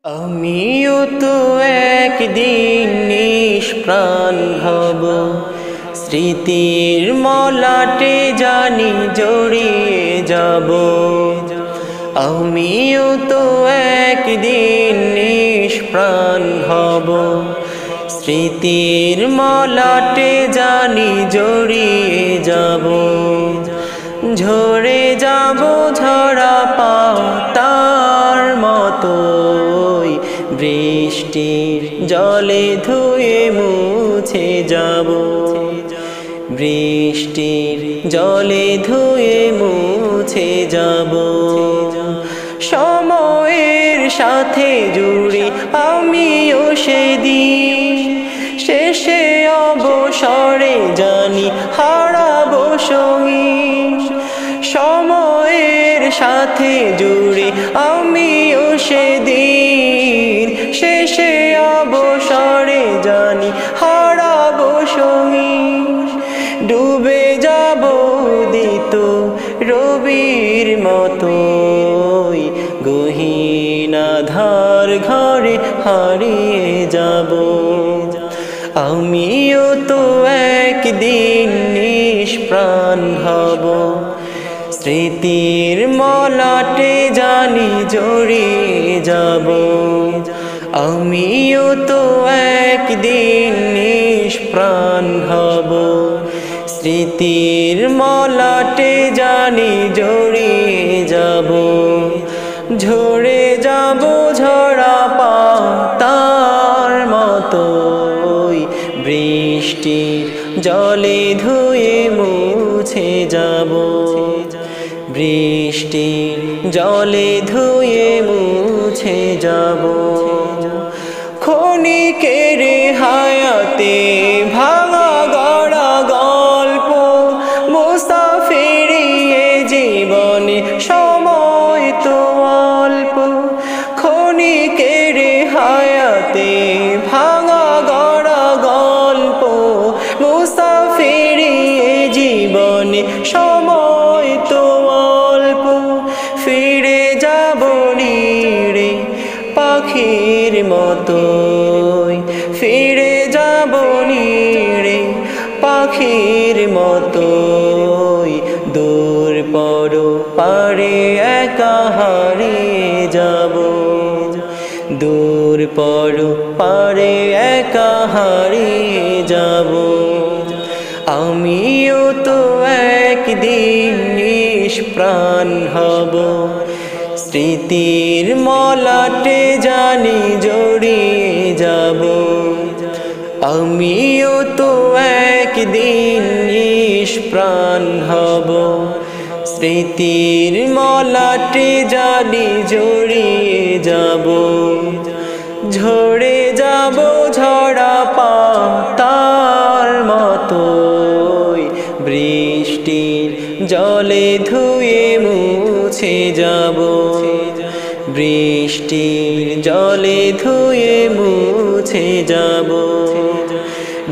আমিও তো একদিন নিষ্প্রাণ হব, স্মৃতির মলাটে জানি জড়িয়ে যাব। আমিও তো একদিন নিষ্প্রাণ হব, স্মৃতির মলাটে জানি জড়িয়ে যাব। ঝরে যাব ঝরা পাতার মতোই, বৃষ্টির জলে ধুয়ে মুছে যাব। বৃষ্টির জলে ধুয়ে মুছে যাব। সময়ের সাথে জুড়ে আমিও সেদিন শেষে অবসরে জানি হারাবো সঙ্গী। সময়ের সাথে জুড়ে আমিও সেদিন শেষে অবসরে জানি হারাবো সঙ্গী। ডুবে যাব দিত রবির মতোই, গহীন আঁধার ঘরে হারিয়ে যাব। আমিও তো একদিন নিষ্প্রাণ হব, স্মৃতির মলাটে জানি জড়িয়ে যাব। আমিও তো একদিন নিষ্প্রাণ হব, স্মৃতির মলাটে জানি জড়িয়ে যাব। ঝরে যাব ঝরা পাতার মতোই, বৃষ্টির জলে ধুয়ে মুছে যাব। বৃষ্টির জলে ধুয়ে মুছে যাব। ক্ষণিকের হায়াতে ভাঙা গড়া গল্প, মুসাফির এ জীবনে সময় তো অল্প। ক্ষণিকের হায়াতে ভাঙা গড়া গল্প, মুসাফির এ জীবনে সময় তো অল্প। ফিরে যাব নিরে পাখির মতোই, ফিরে যাব নিরে পাখির মতোই। দূর পর পারে একা হারিয়ে যাব। দূর পর পারে একা হারিয়ে যাব। আমিও তো একদিন নিষ্প্রাণ হব, স্মৃতির মলাটে জানি জড়িয়ে যাব। আমিও তো একদিন নিষ্প্রাণ হব, স্মৃতির মলাটে জানি জড়িয়ে যাব। ঝরে যাব ঝরা পাতার মতোই, বৃষ্টির জলে ধুয়ে মুছে যাব। বৃষ্টির জলে ধুয়ে মুছে যাব।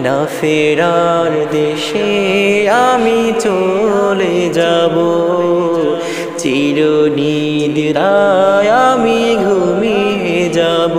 না ফেরার দেশে আমি চলে যাব, চিরনিদ্রায় আমি ঘুমিয়ে যাব।